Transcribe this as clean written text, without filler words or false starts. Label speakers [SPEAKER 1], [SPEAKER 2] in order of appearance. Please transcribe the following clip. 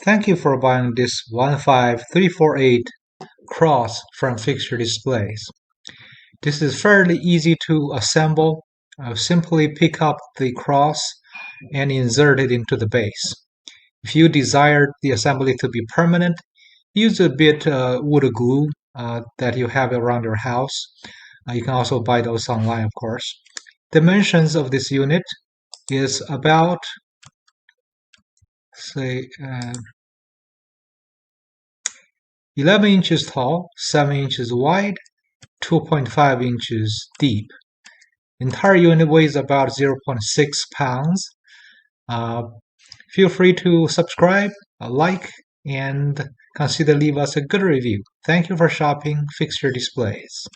[SPEAKER 1] Thank you for buying this 15348 cross from FixtureDisplays. This is fairly easy to assemble. Simply pick up the cross and insert it into the base. If you desire the assembly to be permanent, use a bit wood glue that you have around your house. You can also buy those online, of course. Dimensions of this unit is about, say, 11 inches tall, 7 inches wide, 2.5 inches deep. The entire unit weighs about 0.6 pounds. Feel free to subscribe, like, and consider leave us a good review. Thank you for shopping FixtureDisplays.